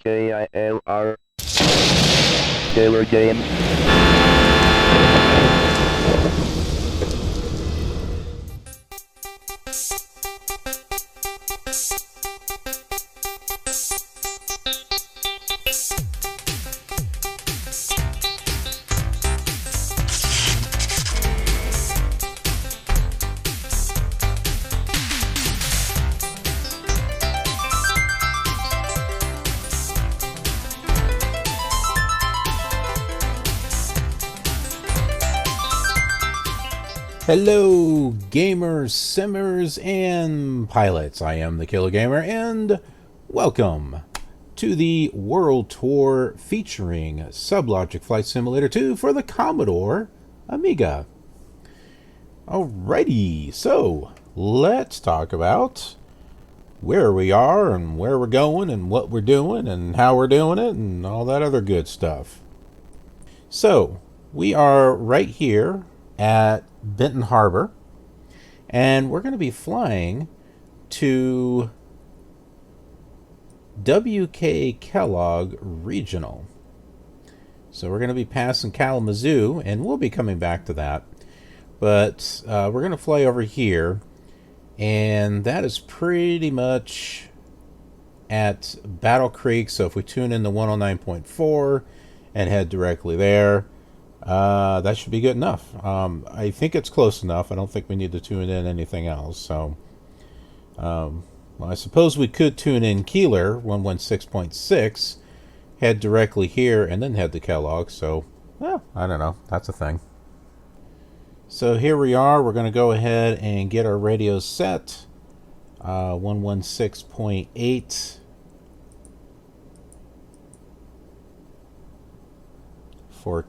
KILR Killer Game. Hello, gamers, simmers, and pilots. I am the Killer Gamer, and welcome to the World Tour featuring Sublogic Flight Simulator 2 for the Commodore Amiga. Alrighty, so let's talk about where we are and where we're going and what we're doing and how we're doing it and all that other good stuff. So, we are right here at Benton Harbor, and we're going to be flying to Kellogg Regional. So we're going to be passing Kalamazoo, and we'll be coming back to that. But we're going to fly over here, and that is pretty much at Battle Creek. So if we tune in the 109.4 and head directly there, that should be good enough. I think it's close enough. I don't think we need to tune in anything else. So, well, I suppose we could tune in KILR 116.6, head directly here, and then head to Kellogg. So, well, I don't know. That's a thing. So here we are. We're going to go ahead and get our radios set. 116.8 for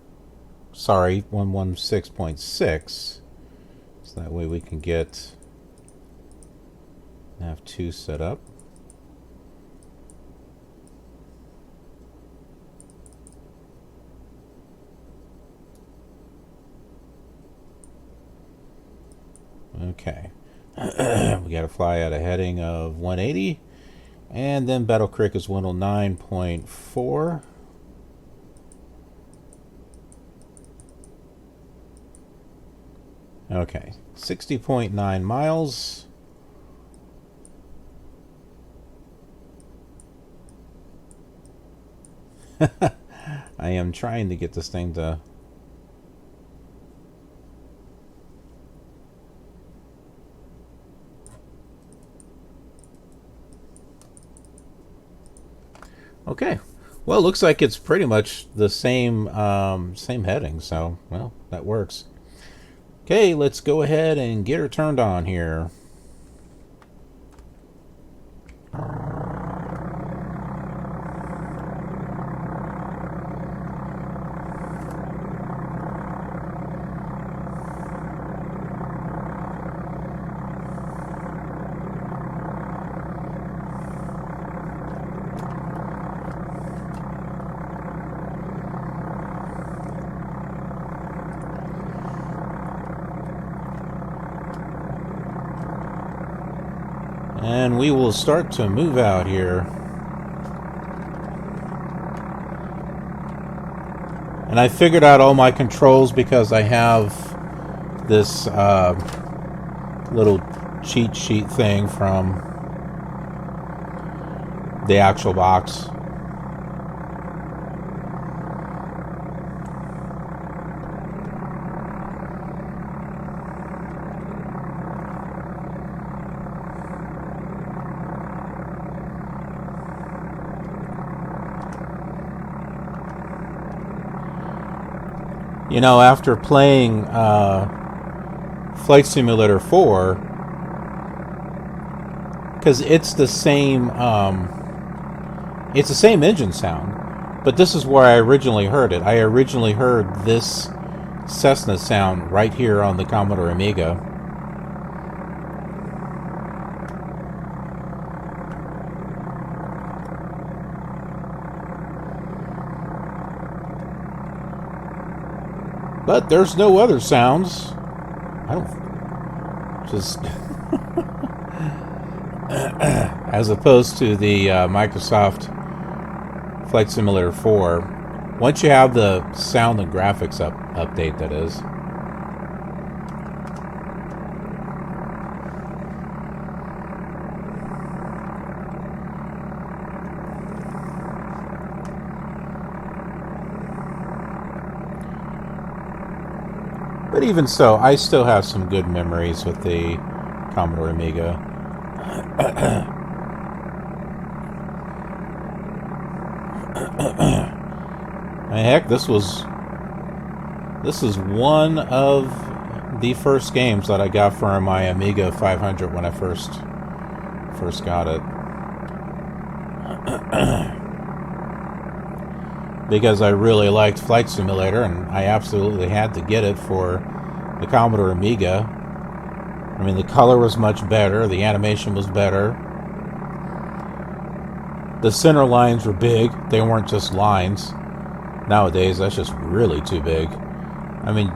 116.6, so that way we can get nav2 set up. Okay. We got to fly at a heading of 180, and then Battle Creek is 109.4. Okay, 60.9 miles. I am trying to get this thing to... Okay, well, it looks like it's pretty much the same heading, so, well, that works. Okay, let's go ahead and get her turned on here. And we will start to move out here. And I figured out all my controls because I have this little cheat sheet thing from the actual box. You know, after playing Flight Simulator 4, because it's the same engine sound, but this is where I originally heard it. I originally heard this Cessna sound right here on the Commodore Amiga. But there's no other sounds. I don't... Just... as opposed to the Microsoft Flight Simulator 4. Once you have the sound and graphics update, that is. But even so, I still have some good memories with the Commodore Amiga. Heck, this is one of the first games that I got for my Amiga 500 when I first got it. Because I really liked Flight Simulator, and I absolutely had to get it for the Commodore Amiga. I mean, the color was much better, the animation was better. The center lines were big, they weren't just lines. Nowadays, that's just really too big. I mean...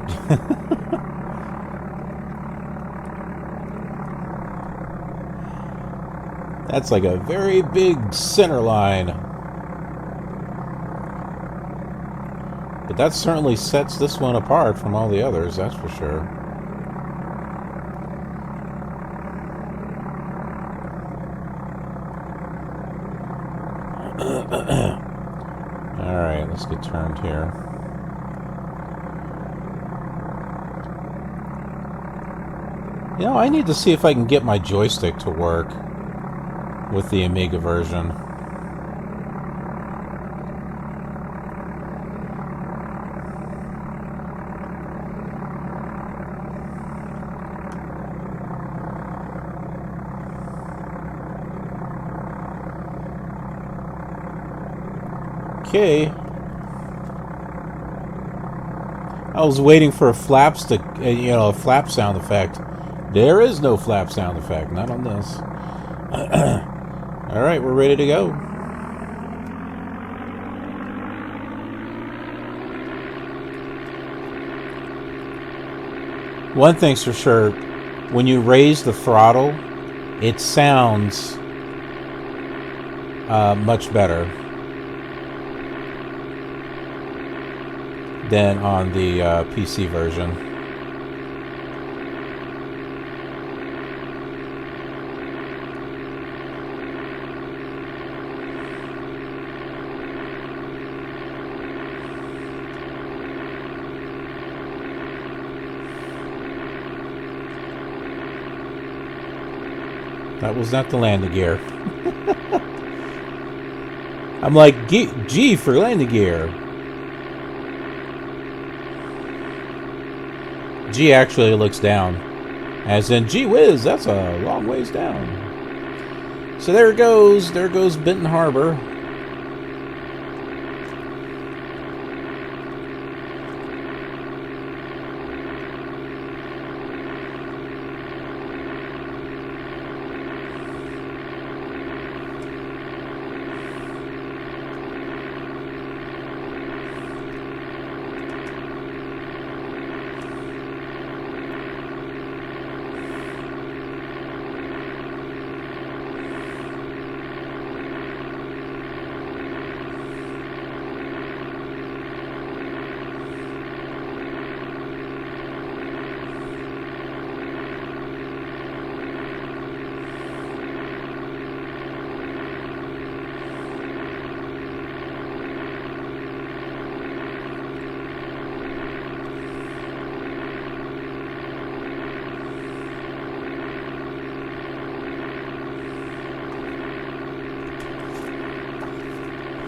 that's like a very big center line. But that certainly sets this one apart from all the others, that's for sure. Alright, let's get turned here. You know, I need to see if I can get my joystick to work with the Amiga version. Okay. I was waiting for a flap stick, a flap sound effect. There is no flap sound effect, not on this. Alright, we're ready to go. One thing's for sure, when you raise the throttle, it sounds much better than on the PC version. That was not the landing gear. I'm like, G for landing gear. G actually looks down. As in, gee whiz, that's a long ways down. So there it goes. There goes Benton Harbor.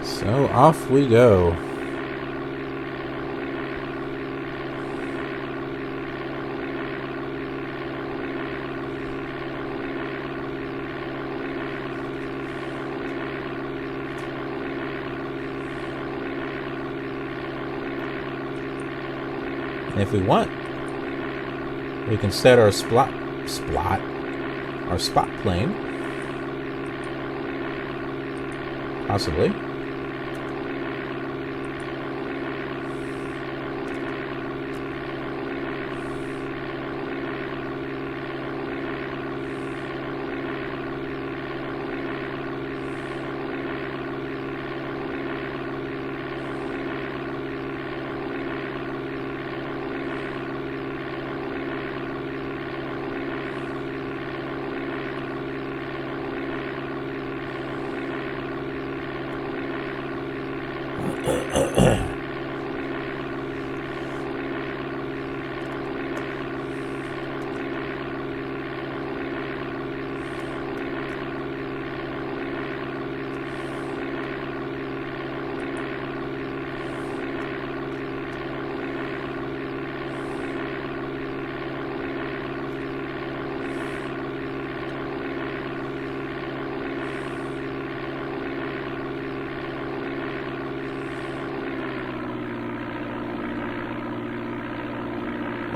So off we go. And if we want, we can set our spot plane, possibly.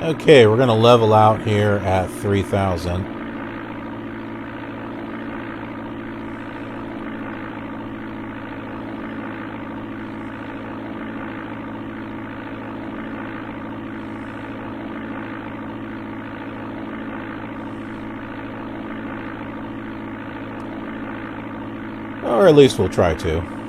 Okay, we're going to level out here at 3,000. Or at least we'll try to.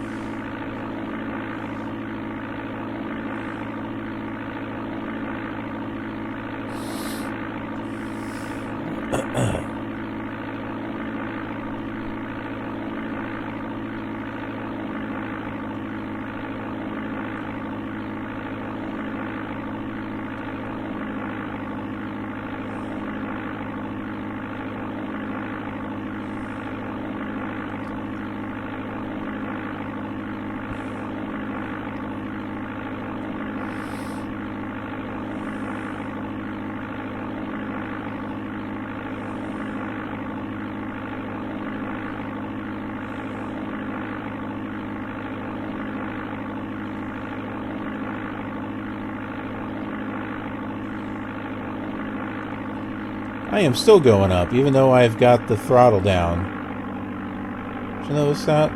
I am still going up, even though I've got the throttle down. Did you notice that?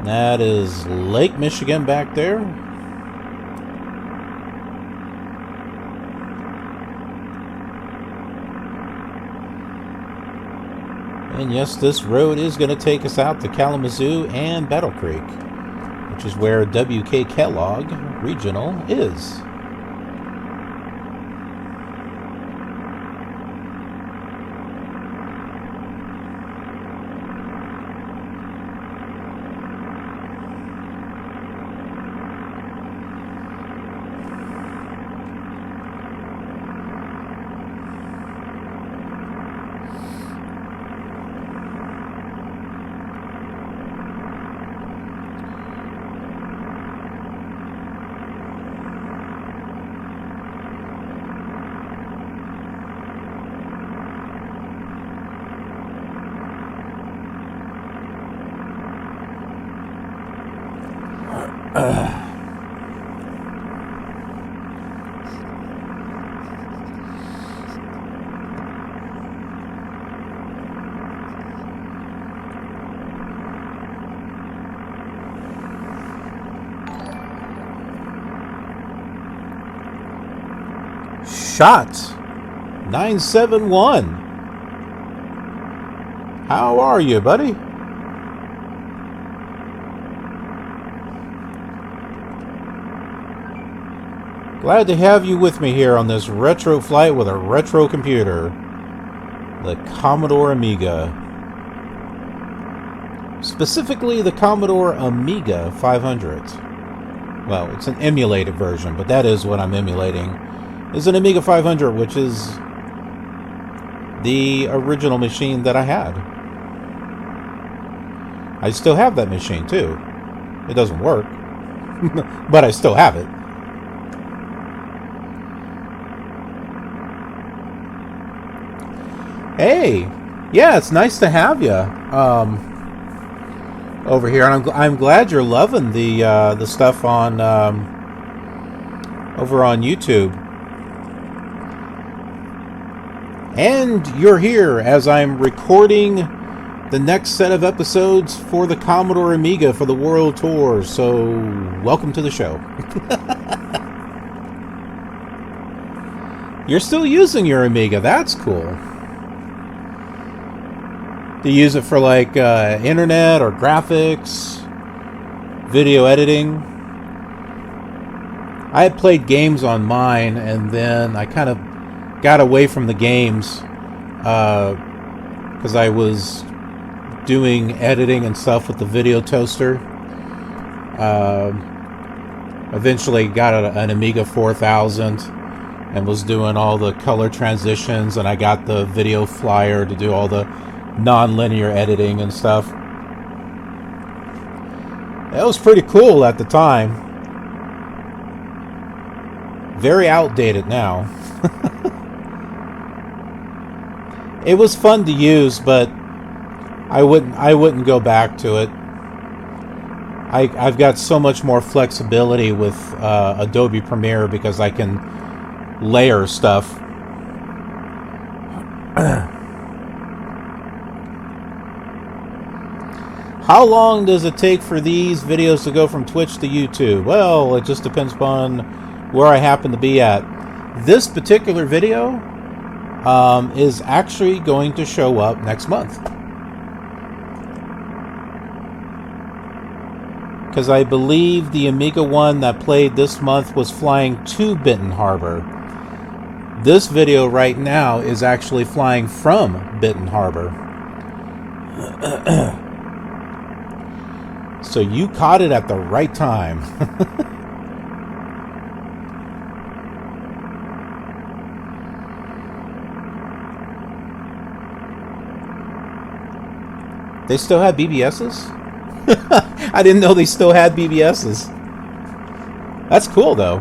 That is Lake Michigan back there. And yes, this road is going to take us out to Kalamazoo and Battle Creek, which is where WK Kellogg Regional is. Shot 971. How are you, buddy? Glad to have you with me here on this retro flight with a retro computer, the Commodore Amiga. Specifically the Commodore Amiga 500. Well, it's an emulated version, but that is what I'm emulating. Is an Amiga 500, which is the original machine that I had. I still have that machine too. It doesn't work, but I still have it. Hey, yeah, it's nice to have you over here, and I'm glad you're loving the stuff on over on YouTube. And you're here as I'm recording the next set of episodes for the Commodore Amiga for the World Tour. So, welcome to the show. You're still using your Amiga. That's cool. Do you use it for like internet or graphics, video editing? I had played games on mine, and then I kind of got away from the games because I was doing editing and stuff with the video toaster. Eventually got an Amiga 4000 and was doing all the color transitions, and I got the video flyer to do all the non-linear editing and stuff. That was pretty cool at the time. Very outdated now. It was fun to use, but I wouldn't go back to it. I've got so much more flexibility with Adobe Premiere because I can layer stuff. How long does it take for these videos to go from Twitch to YouTube? Well, it just depends upon where I happen to be at. This particular video is actually going to show up next month. Because I believe the Amiga one that played this month was flying to Benton Harbor. This video right now is actually flying from Benton Harbor. So you caught it at the right time. They still have BBSs? I didn't know they still had BBSs. That's cool, though.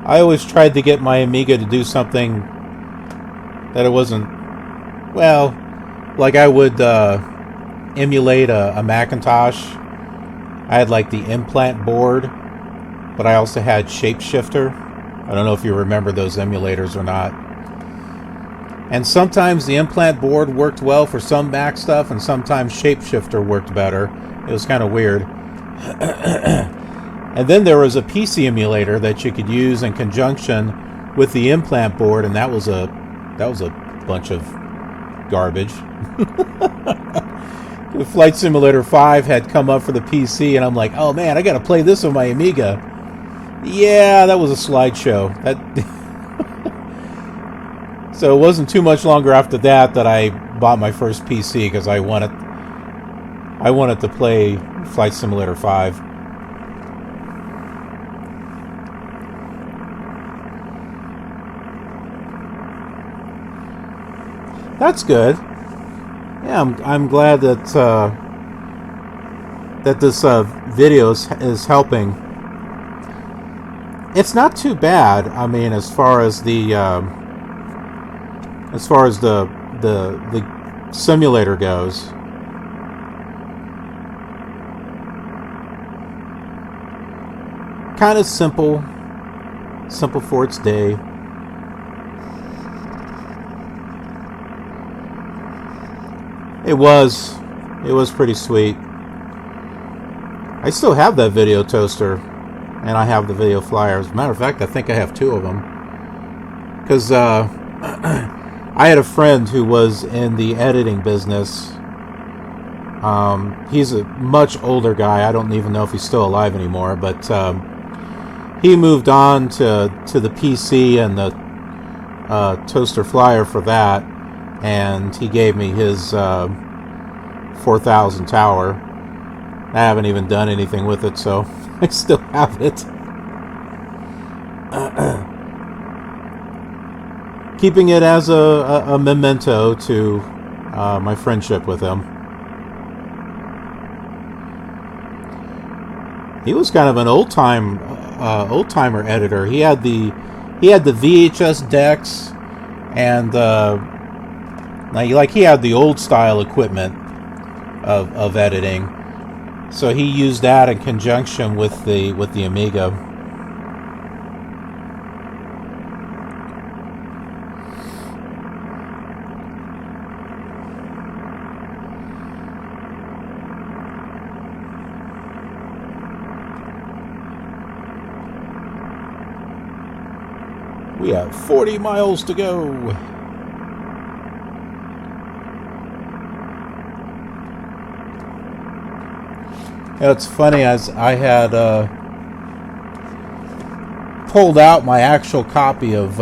I always tried to get my Amiga to do something that it wasn't, well, like I would emulate a Macintosh. I had like the implant board, but I also had Shapeshifter. I don't know if you remember those emulators or not. And sometimes the implant board worked well for some Mac stuff, and sometimes Shapeshifter worked better. It was kind of weird. And then there was a PC emulator that you could use in conjunction with the implant board, and that was a bunch of garbage. Flight Simulator 5 had come up for the PC, and I'm like, oh man, I gotta play this on my Amiga. Yeah, that was a slideshow. So it wasn't too much longer after that I bought my first PC, because I wanted to play Flight Simulator 5. That's good. Yeah, I'm glad that that this video is helping. It's not too bad. I mean, as far as the simulator goes. Kind of simple for its day. It was pretty sweet. I still have that video toaster, and I have the video flyer. As a matter of fact, I think I have 2 of them. Because I had a friend who was in the editing business. He's a much older guy. I don't even know if he's still alive anymore, but he moved on to the PC and the toaster flyer for that. And he gave me his 4000 tower. I haven't even done anything with it, so I still have it. Keeping it as a memento to my friendship with him. He was kind of an old-timer editor. He had the VHS decks, and he had the old style equipment of editing, so he used that in conjunction with the Amiga. We have 40 miles to go. It's funny, as I had pulled out my actual copy of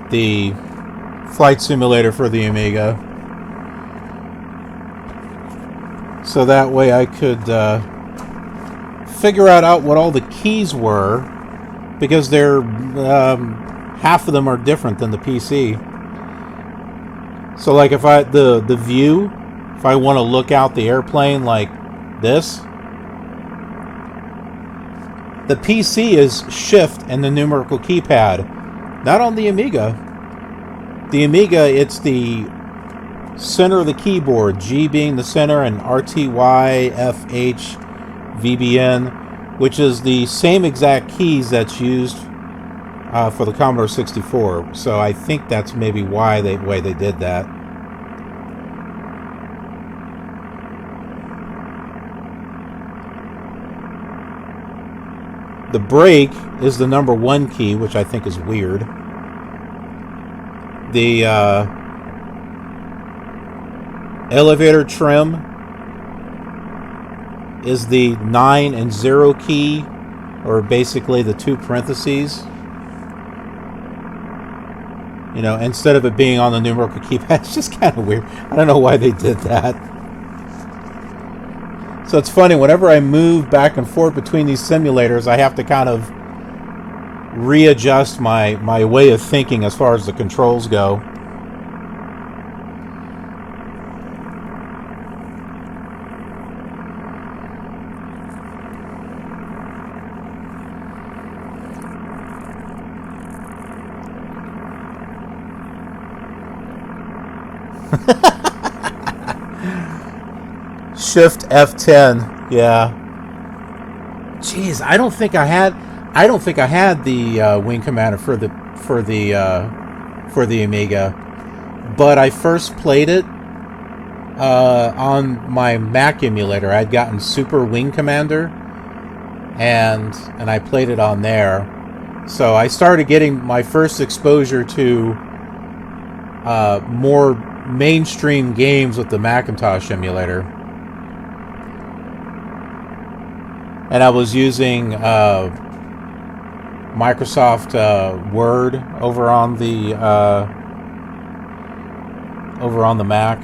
the Flight Simulator for the Amiga, so that way I could figure out what all the keys were, because they're half of them are different than the PC. So like if the view, if I want to look out the airplane like this, The PC is Shift and the numerical keypad. Not on the Amiga. The Amiga, it's the center of the keyboard, G being the center, and RTY, FH, VBN, which is the same exact keys that's used for the Commodore 64. So I think that's maybe why they did that. The brake is the number 1 key, which I think is weird. The elevator trim is the 9 and 0 key, or basically the 2 parentheses. You know, instead of it being on the numerical keypad. It's just kind of weird. I don't know why they did that. So it's funny, whenever I move back and forth between these simulators, I have to kind of readjust my way of thinking as far as the controls go. Shift F10, yeah. Jeez, I don't think I had the Wing Commander for the Amiga, but I first played it on my Mac emulator. I'd gotten Super Wing Commander, and I played it on there. So I started getting my first exposure to more mainstream games with the Macintosh emulator. And I was using Microsoft Word over on the Mac.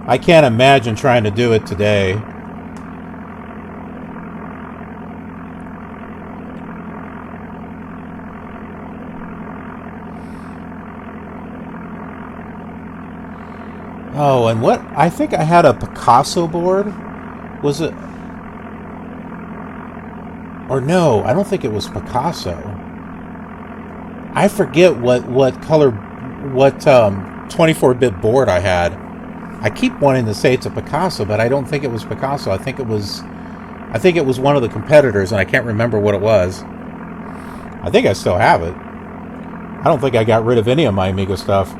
I can't imagine trying to do it today. Oh, and what? I think I had a Picasso board. Was it? Or no, I don't think it was Picasso. I forget what color, what 24-bit board I had. I keep wanting to say it's a Picasso, but I don't think it was Picasso. I think it was one of the competitors, and I can't remember what it was. I think I still have it. I don't think I got rid of any of my Amiga stuff.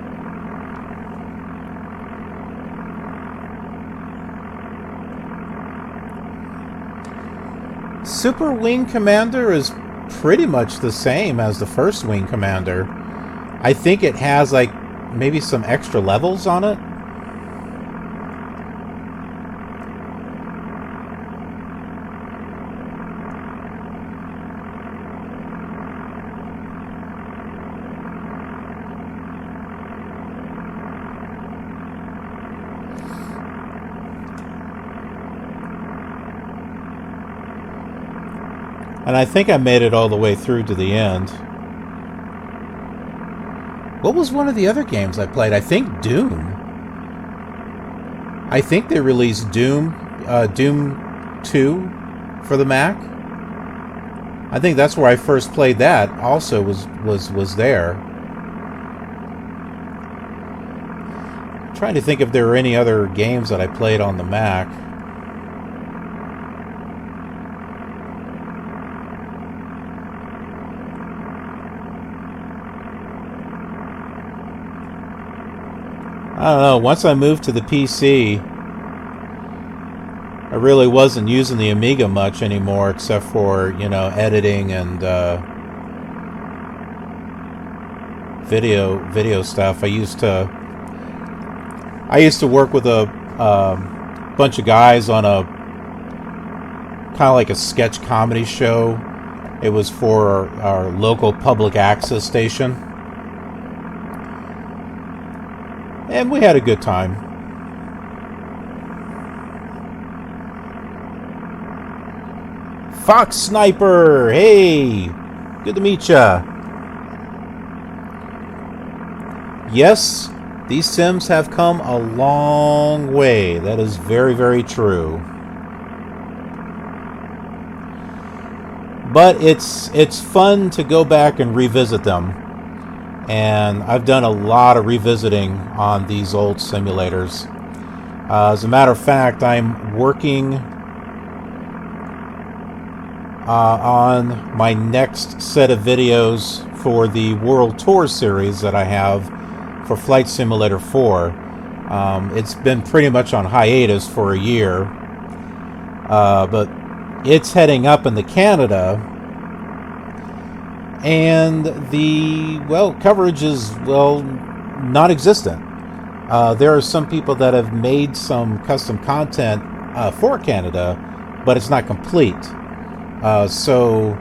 Super Wing Commander is pretty much the same as the first Wing Commander. I think it has like maybe some extra levels on it. And I think I made it all the way through to the end. What was one of the other games I played? I think Doom. I think they released Doom 2 for the Mac. I think that's where I first played that. Also was there. I'm trying to think if there were any other games that I played on the Mac. I don't know, once I moved to the PC, I really wasn't using the Amiga much anymore, except for, you know, editing and video stuff. I used to work with a bunch of guys on a kind of like a sketch comedy show. It was for our local public access station. And we had a good time. Fox Sniper! Hey! Good to meet ya! Yes, these sims have come a long way. That is very, very true. But it's fun to go back and revisit them. And I've done a lot of revisiting on these old simulators. As a matter of fact, I'm working on my next set of videos for the World Tour series that I have for Flight Simulator 4. It's been pretty much on hiatus for a year, but it's heading up into Canada, and the, well, coverage is, well, non-existent. There are some people that have made some custom content for Canada, but it's not complete. So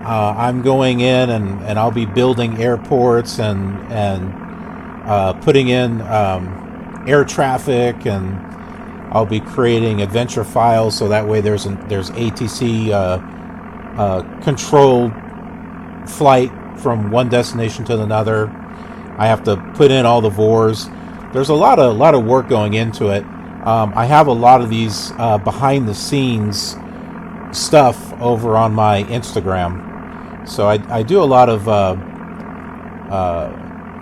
I'm going in and I'll be building airports and putting in air traffic, and I'll be creating adventure files, so that way there's ATC controlled flight from one destination to another. I have to put in all the VORs. There's a lot of work going into it. I have a lot of these behind the scenes stuff over on my Instagram, so I do a lot of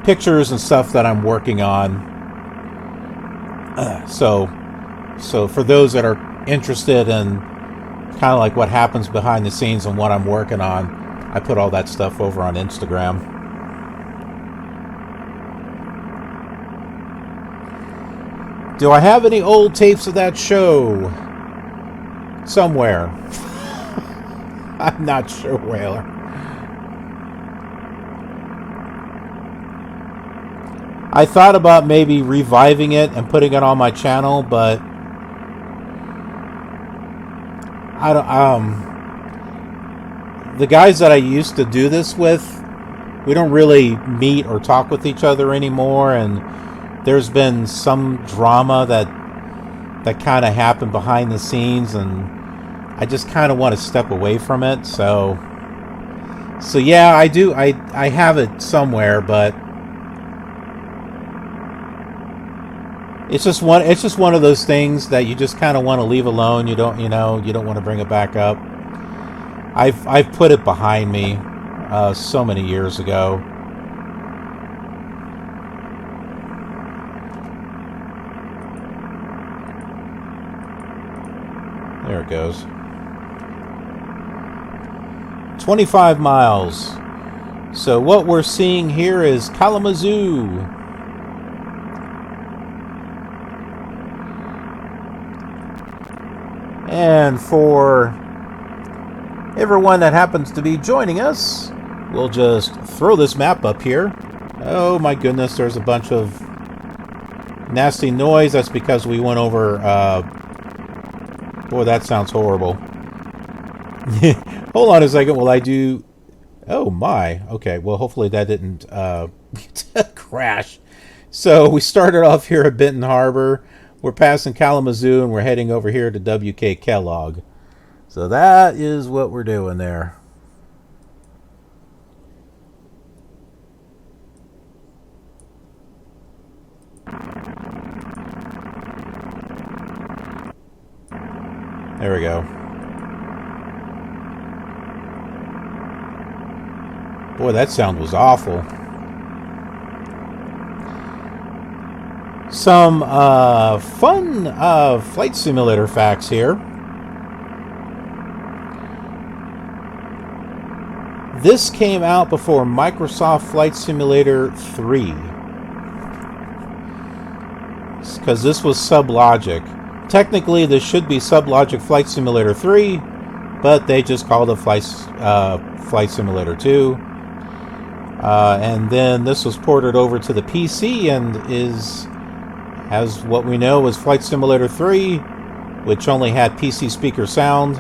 pictures and stuff that I'm working on. So for those that are interested in kind of like what happens behind the scenes and what I'm working on, I put all that stuff over on Instagram. Do I have any old tapes of that show? Somewhere. I'm not sure, Whaler. I thought about maybe reviving it and putting it on my channel, but I don't. The guys that I used to do this with, we don't really meet or talk with each other anymore, and there's been some drama that kind of happened behind the scenes, and I just kind of want to step away from it. So yeah, I do. I have it somewhere, but it's just one of those things that you just kind of want to leave alone. You don't want to bring it back up. I've put it behind me so many years ago. There it goes. 25 miles. So what we're seeing here is Kalamazoo. And for everyone that happens to be joining us, we'll just throw this map up here. Oh my goodness, there's a bunch of nasty noise. That's because we went over... boy, that sounds horrible. Hold on a second while I do... Oh my. Okay, well hopefully that didn't crash. So we started off here at Benton Harbor. We're passing Kalamazoo and we're heading over here to WK Kellogg. So that is what we're doing there. There we go. Boy, that sound was awful. Some fun flight simulator facts here. This came out before Microsoft Flight Simulator 3. Because this was Sublogic. Technically, this should be Sublogic Flight Simulator 3, but they just called it Flight Simulator 2. And then this was ported over to the PC and has what we know as Flight Simulator 3, which only had PC speaker sound.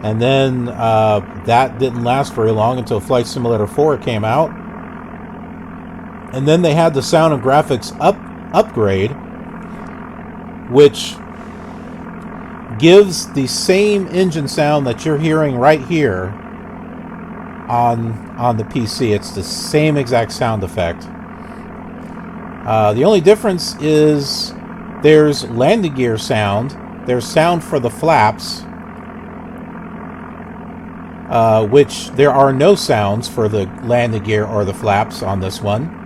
And then that didn't last very long until Flight Simulator 4 came out. And then they had the sound and graphics upgrade, which gives the same engine sound that you're hearing right here on the PC. It's the same exact sound effect. The only difference is there's landing gear sound. There's sound for the flaps, which there are no sounds for the landing gear or the flaps on this one.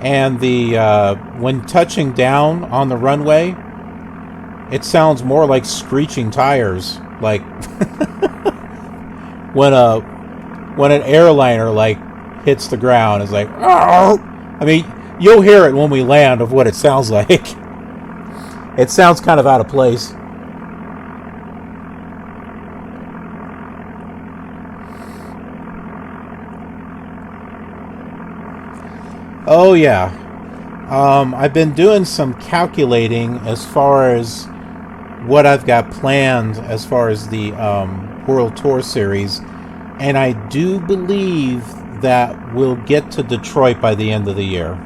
And the when touching down on the runway, it sounds more like screeching tires, like when an airliner like hits the ground. It's like, "Arr!" I mean, you'll hear it when we land of what it sounds like. It sounds kind of out of place. Oh yeah, I've been doing some calculating as far as what I've got planned as far as the World Tour Series, and I do believe that we'll get to Detroit by the end of the year.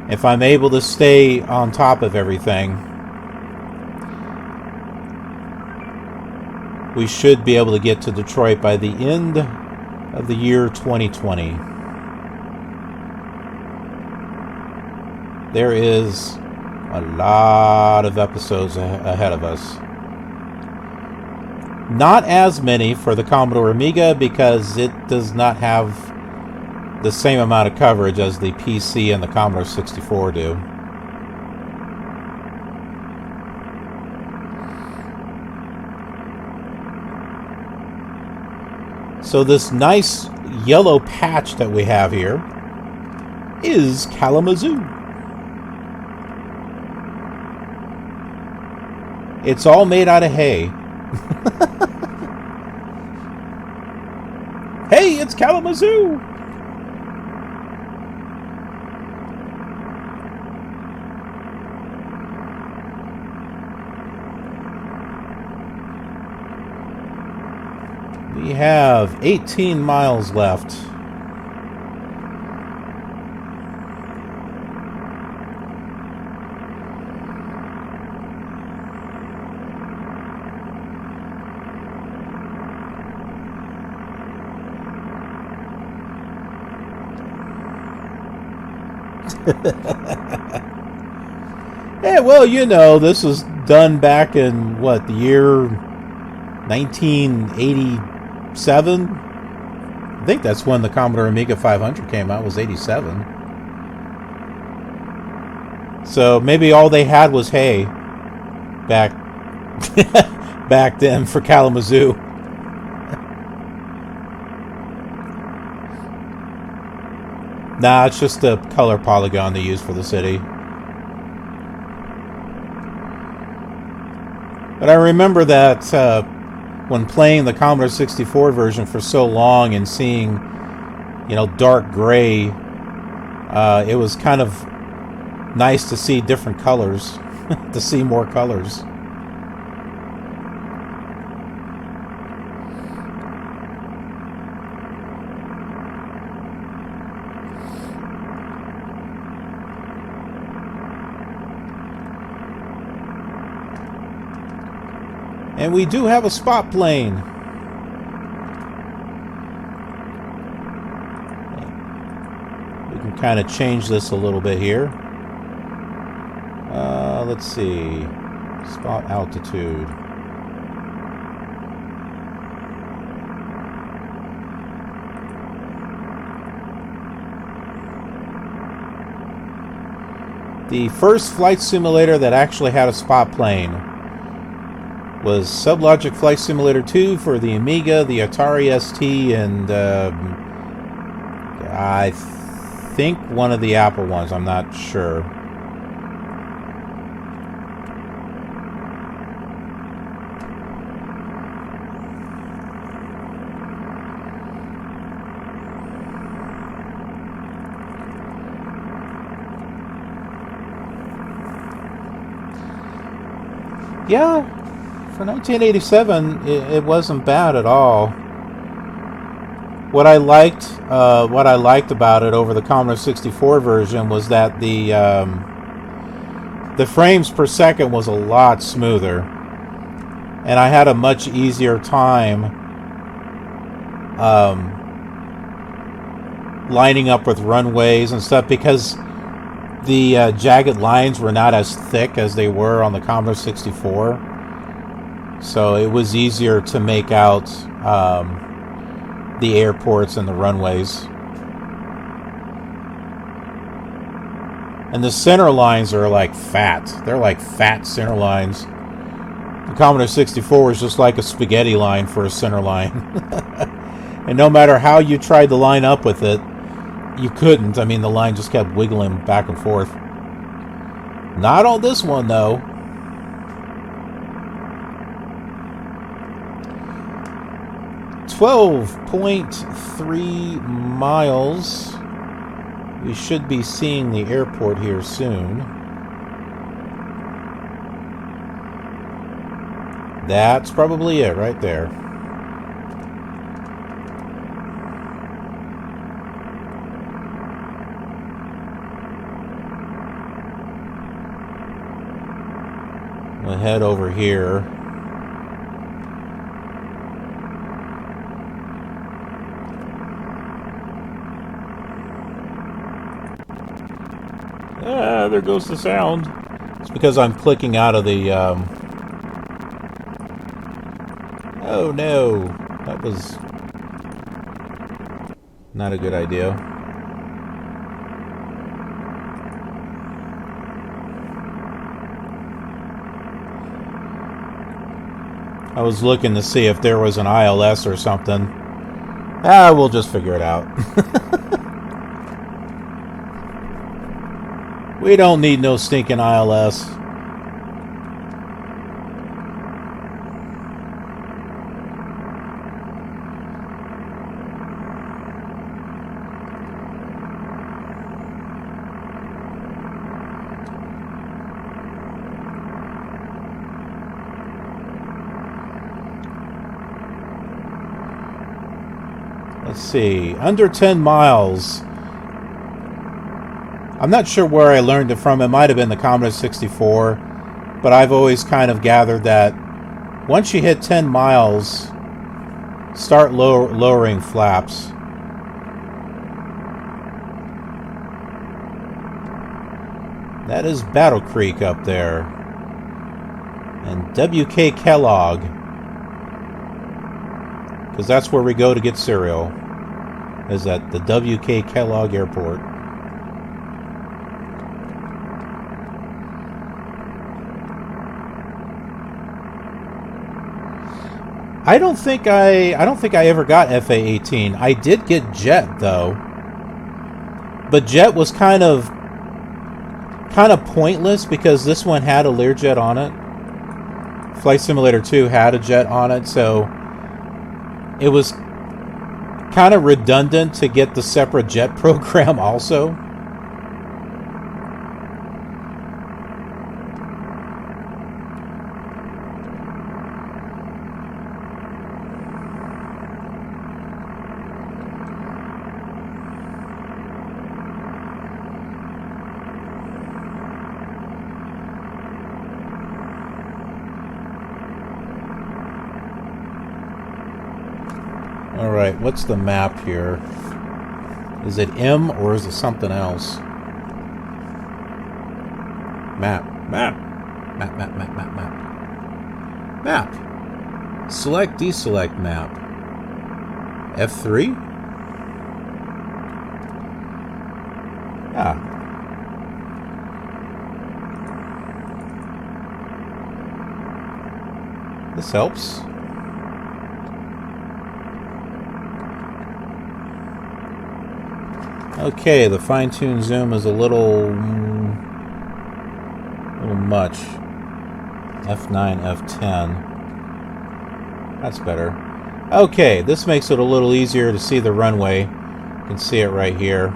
If I'm able to stay on top of everything, we should be able to get to Detroit by the end of the year 2020. There is a lot of episodes ahead of us. Not as many for the Commodore Amiga because it does not have the same amount of coverage as the PC and the Commodore 64 do. So this nice yellow patch that we have here is Kalamazoo. It's all made out of hay. Hey, it's Kalamazoo! We have 18 miles left. Yeah, well, you know, this was done back in, what, the year 1987? I think that's when the Commodore Amiga 500 came out, was 87. So maybe all they had was hay back back then for Kalamazoo. Nah, it's just the color polygon they use for the city. But I remember that when playing the Commodore 64 version for so long and seeing, you know, dark gray, it was kind of nice to see different colors, to see more colors. And we do have a spot plane. We can kind of change this a little bit here. Let's see. Spot altitude. The first flight simulator that actually had a spot plane was Sublogic Flight Simulator 2 for the Amiga, the Atari ST, and I think one of the Apple ones. I'm not sure. Yeah, for 1987, it wasn't bad at all. What I liked about it over the Commodore 64 version was that the frames per second was a lot smoother, and I had a much easier time lining up with runways and stuff because the jagged lines were not as thick as they were on the Commodore 64. So it was easier to make out the airports and the runways. And the center lines are like fat. They're like fat center lines. The Commodore 64 was just like a spaghetti line for a center line. And no matter how you tried to line up with it, you couldn't. I mean, the line just kept wiggling back and forth. Not on this one, though. .3 miles. We should be seeing the airport here soon. That's probably it right there. We'll head over here. Ah, there goes the sound. It's because I'm clicking out of the, Oh no, that was not a good idea. I was looking to see if there was an ILS or something. Ah, we'll just figure it out. We don't need no stinking ILS. Let's see. Under 10 miles. I'm not sure where I learned it from. It might have been the Commodore 64. But I've always kind of gathered that once you hit 10 miles, start lowering flaps. That is Battle Creek up there. And W.K. Kellogg. Because that's where we go to get cereal. Is at the W.K. Kellogg Airport. I don't think I ever got FA-18. I did get Jet though. But Jet was kind of pointless because this one had a Learjet on it. Flight Simulator 2 had a jet on it, so it was kind of redundant to get the separate jet program also. Alright, what's the map here? Is it M or is it something else? Map. Select, deselect map. F3? Ah. This helps. Okay, the fine-tuned zoom is a little much. F9, F10. That's better. Okay, this makes it a little easier to see the runway. You can see it right here.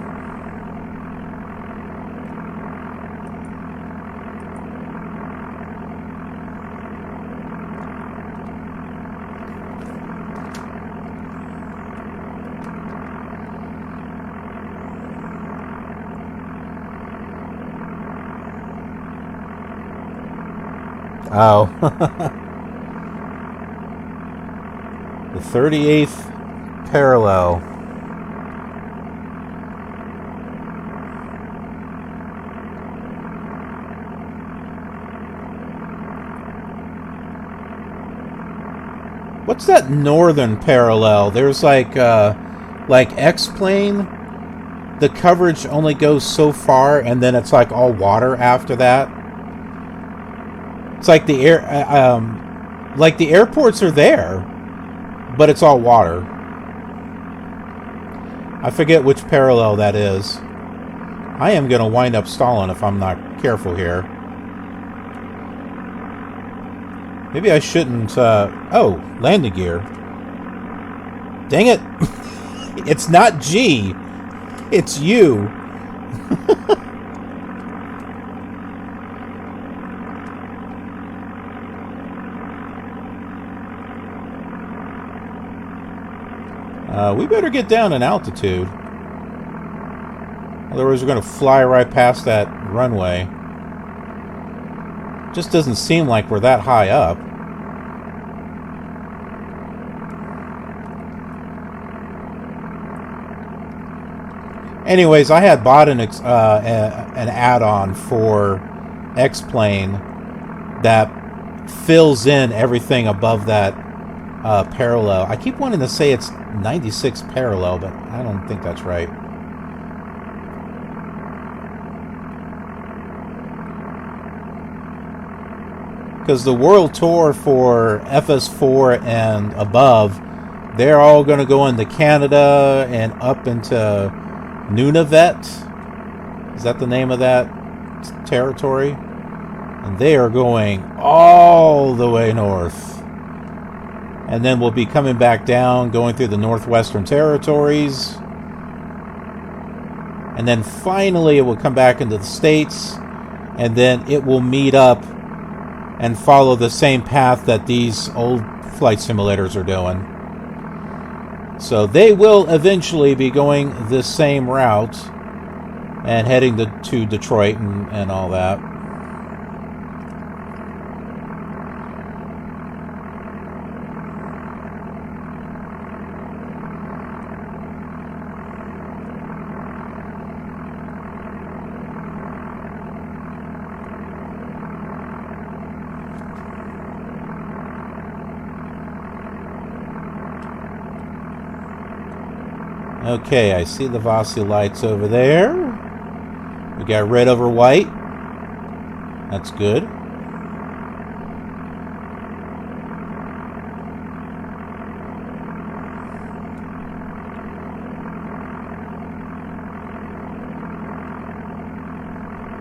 Oh. The 38th parallel. What's that northern parallel? There's like X-Plane. The coverage only goes so far, and then it's like all water after that. It's like the airports are there, but it's all water. I forget which parallel that is. I am going to wind up stalling if I'm not careful here. Maybe I shouldn't... oh, landing gear. Dang it! It's not G. It's U. We better get down in altitude. Otherwise, we're going to fly right past that runway. Just doesn't seem like we're that high up. Anyways, I had bought an add-on for X-Plane that fills in everything above that parallel. I keep wanting to say it's 96 parallel, but I don't think that's right. Because the world tour for FS4 and above, they're all going to go into Canada and up into Nunavut. Is that the name of that territory? And they are going all the way north. And then we'll be coming back down, going through the Northwestern Territories. And then finally it will come back into the States. And then it will meet up and follow the same path that these old flight simulators are doing. So they will eventually be going this same route and heading to Detroit and all that. Okay, I see the Vasi lights over there. We got red over white. That's good.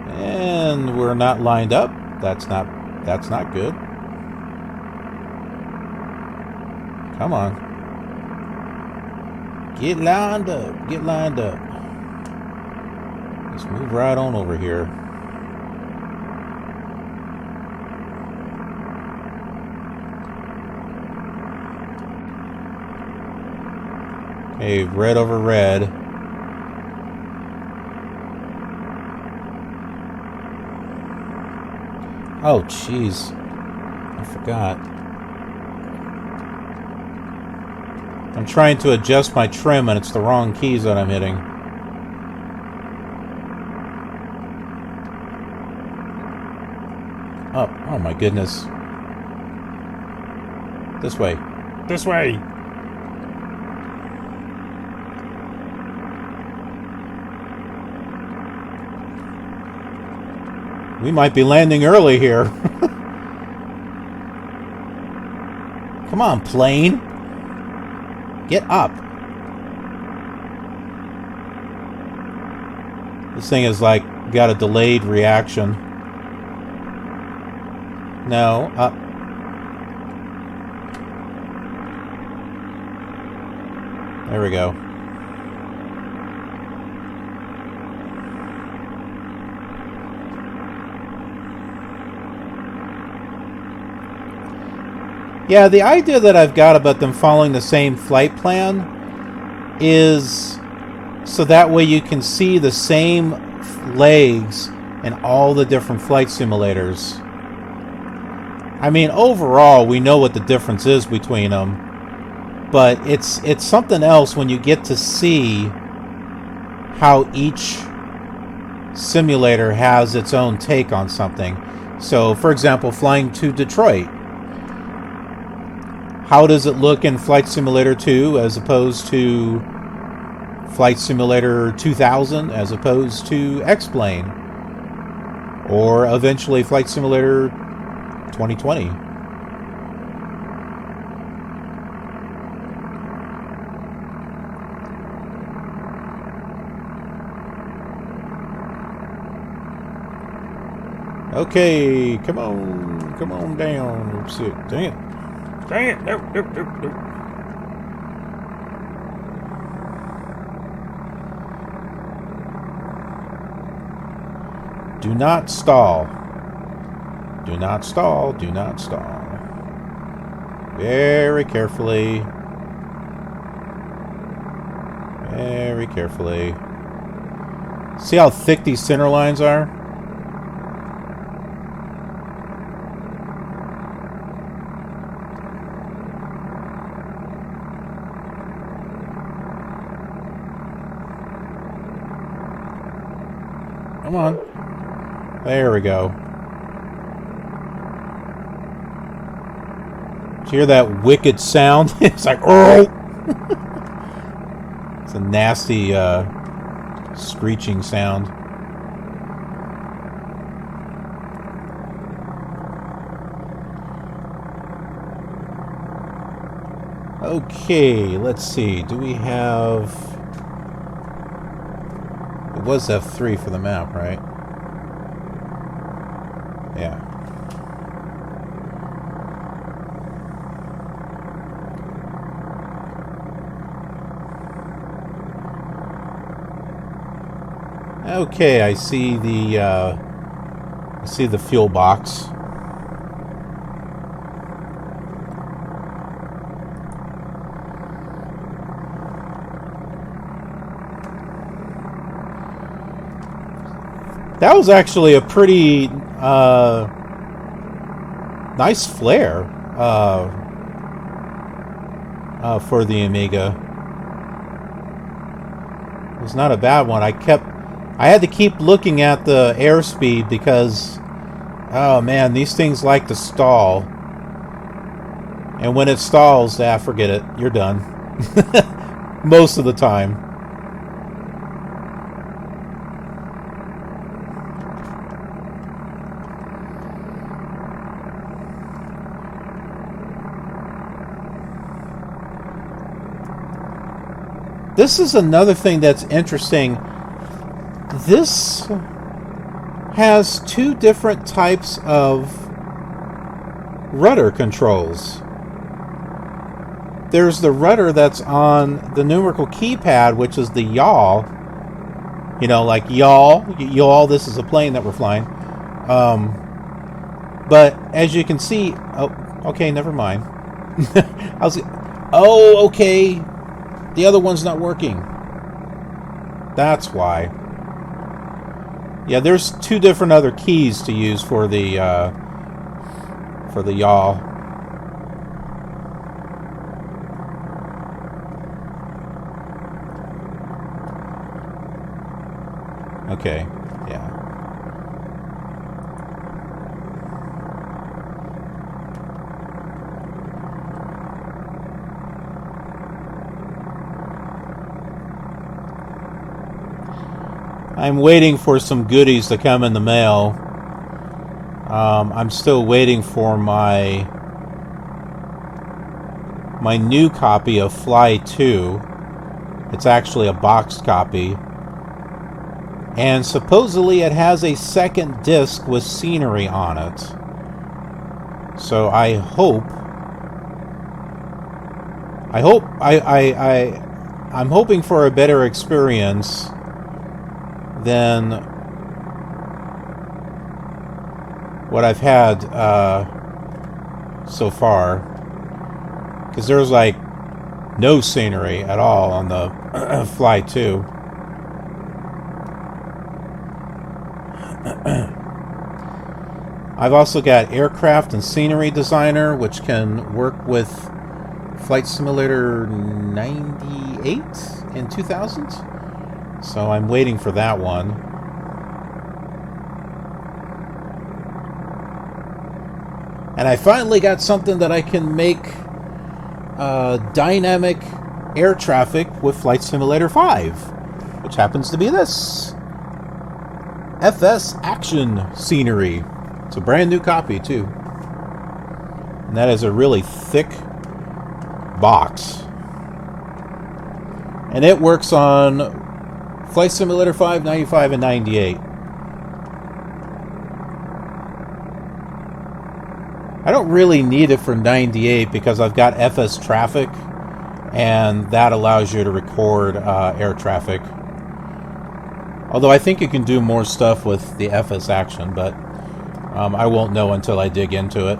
And we're not lined up. That's not good. Come on. Get lined up. Get lined up. Let's move right on over here. Okay, red over red. Oh, jeez. I forgot. I'm trying to adjust my trim and it's the wrong keys that I'm hitting. Oh my goodness. This way. This way! We might be landing early here. Come on, plane. Get up. This thing is like got a delayed reaction. No, up. There we go. Yeah, the idea that I've got about them following the same flight plan is so that way you can see the same legs in all the different flight simulators. I mean, overall, we know what the difference is between them, but it's something else when you get to see how each simulator has its own take on something. So, for example, flying to Detroit. how does it look in Flight Simulator 2 as opposed to Flight Simulator 2000 as opposed to X-Plane, or eventually Flight Simulator 2020. Okay, come on down. Let's see. Dang it, no. Do not stall. Do not stall. Do not stall. Very carefully. Very carefully. See how thick these center lines are? Come on. There we go. Did you hear that wicked sound? It's like, oh! It's a nasty screeching sound. Okay, let's see. Do we have... It was F3 for the map, right? Yeah. Okay, I see the fuel box. That was actually a pretty nice flare for the Amiga. It was not a bad one. I had to keep looking at the airspeed because, oh man, these things like to stall. And when it stalls, forget it. You're done. Most of the time. This is another thing that's interesting. This has two different types of rudder controls. There's the rudder that's on the numerical keypad, which is the yaw. You know, like yaw, this is a plane that we're flying. But as you can see... Oh, okay, never mind. Oh, okay. The other one's not working. That's why. Yeah, there's two different other keys to use for the yaw. Okay, yeah. I'm waiting for some goodies to come in the mail. I'm still waiting for my new copy of Fly 2. It's actually a boxed copy. And supposedly it has a second disc with scenery on it. So I'm hoping for a better experience than what I've had so far, because there's like no scenery at all on the Fly 2. I've also got Aircraft and Scenery Designer, which can work with Flight Simulator 98 and 2000. So I'm waiting for that one. And I finally got something that I can make dynamic air traffic with Flight Simulator 5, which happens to be this FS Action Scenery. It's a brand new copy, too. And that is a really thick box. And it works on Flight Simulator 5, 95, and 98. I don't really need it for 98 because I've got FS Traffic, and that allows you to record air traffic. Although I think you can do more stuff with the FS Action, but I won't know until I dig into it.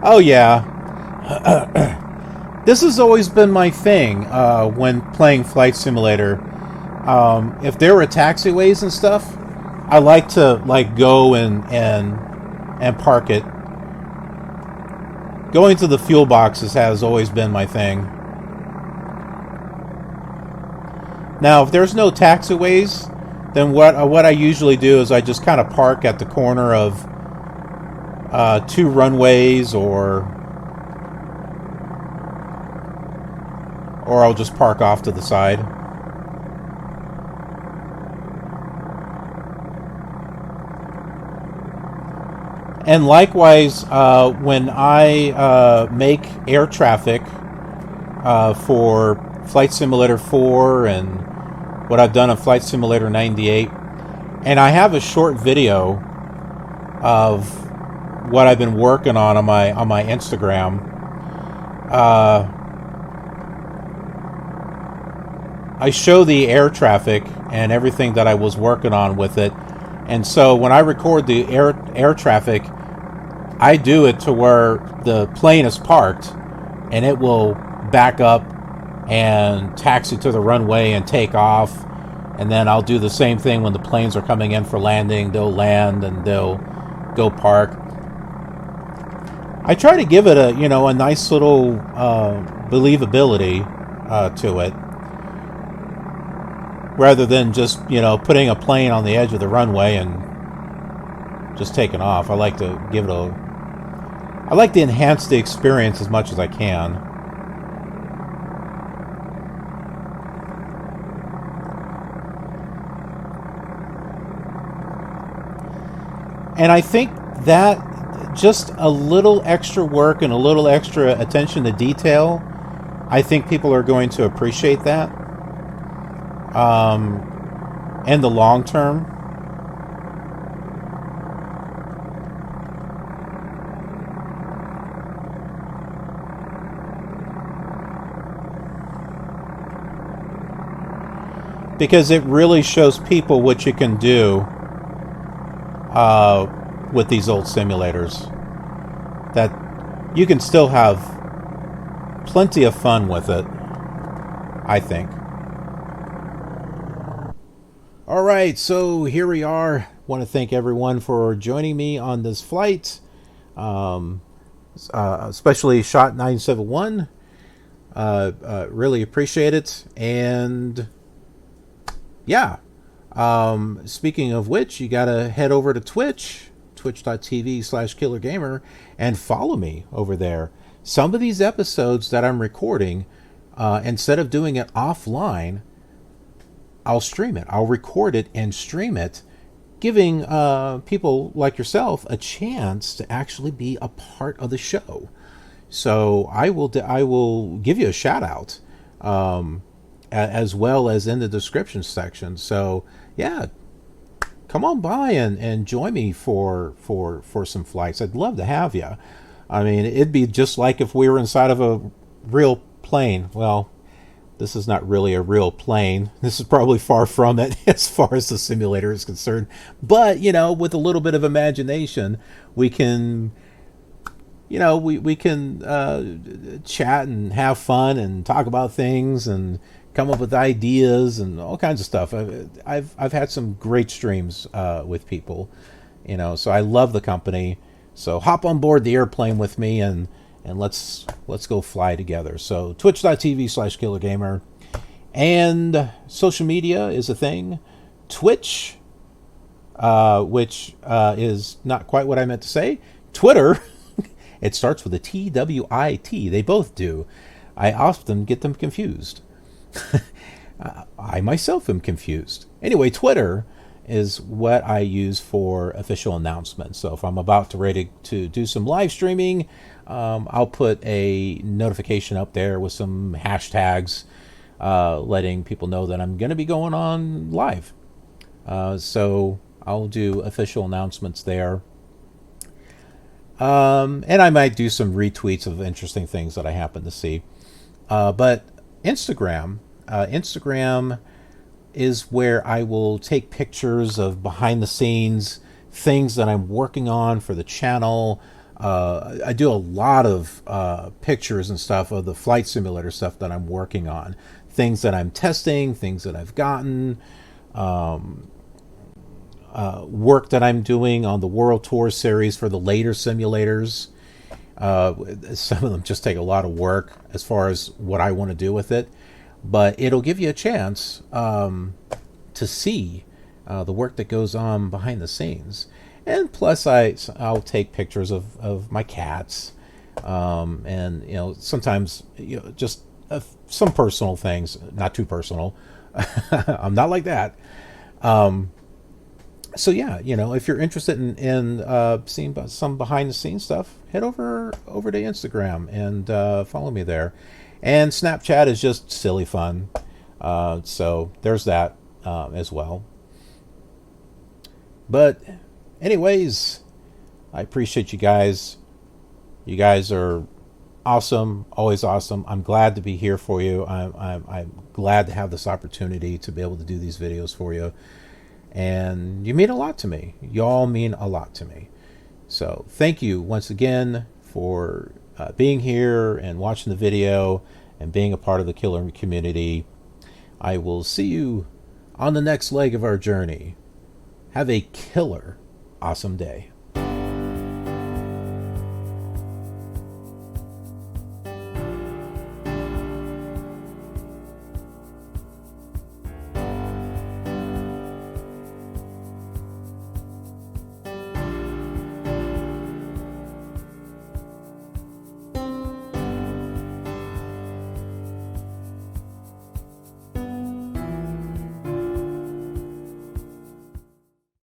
Oh yeah, this has always been my thing when playing Flight Simulator. If there were taxiways and stuff, I like to go and park it. Going to the fuel boxes has always been my thing. Now, if there's no taxiways, then what I usually do is I just kind of park at the corner of 2 runways, or I'll just park off to the side. And likewise, when I make air traffic for Flight Simulator 4 and what I've done on Flight Simulator 98, and I have a short video of what I've been working on my Instagram. I show the air traffic and everything that I was working on with it, and so when I record the air traffic, I do it to where the plane is parked, and it will back up and taxi to the runway and take off, and then I'll do the same thing when the planes are coming in for landing. They'll land and they'll go park. I try to give it a nice little believability to it, rather than just putting a plane on the edge of the runway and just taking off. I like to enhance the experience as much as I can. And I think that just a little extra work and a little extra attention to detail, I think people are going to appreciate that in the long term. Because it really shows people what you can do with these old simulators, that you can still have plenty of fun with it, I think. Alright, so here we are. Want to thank everyone for joining me on this flight, especially Shot 971. Really appreciate it. And yeah, speaking of which, you gotta head over to twitch.tv/KILRGamer, and follow me over there. Some of these episodes that I'm recording, instead of doing it offline, I'll stream it. I'll record it and stream it, giving people like yourself a chance to actually be a part of the show. So I will give you a shout out, as well as in the description section. So yeah, come on by and join me for some flights. I'd love to have you. I mean, it'd be just like if we were inside of a real plane. Well, this is not really a real plane. This is probably far from it as far as the simulator is concerned. But, with a little bit of imagination, we can, we can chat and have fun and talk about things and come up with ideas and all kinds of stuff. I've had some great streams with people, so I love the company. So hop on board the airplane with me and let's go fly together. So twitch.tv/KillerGamer, and social media is a thing. Twitch, which is not quite what I meant to say. Twitter, it starts with a TWIT. They both do. I often get them confused. I myself am confused. Anyway, Twitter is what I use for official announcements. So if I'm about ready to do some live streaming, I'll put a notification up there with some hashtags letting people know that I'm going to be going on live. So I'll do official announcements there. And I might do some retweets of interesting things that I happen to see. But Instagram is where I will take pictures of behind the scenes things that I'm working on for the channel. I do a lot of pictures and stuff of the flight simulator stuff that I'm working on, things that I'm testing, things that I've gotten, work that I'm doing on the World Tour series for the later simulators. Some of them just take a lot of work as far as what I want to do with it, but it'll give you a chance to see the work that goes on behind the scenes. And plus I'll take pictures of my cats, and sometimes just some personal things, not too personal. I'm not like that. So yeah, if you're interested in seeing some behind the scenes stuff, head over to Instagram and follow me there. And Snapchat is just silly fun. So there's that as well. But anyways, I appreciate you guys. You guys are awesome, always awesome. I'm glad to be here for you. I'm glad to have this opportunity to be able to do these videos for you. And you mean a lot to me. Y'all mean a lot to me. So thank you once again for being here and watching the video and being a part of the KILR community. I will see you on the next leg of our journey. Have a killer awesome day.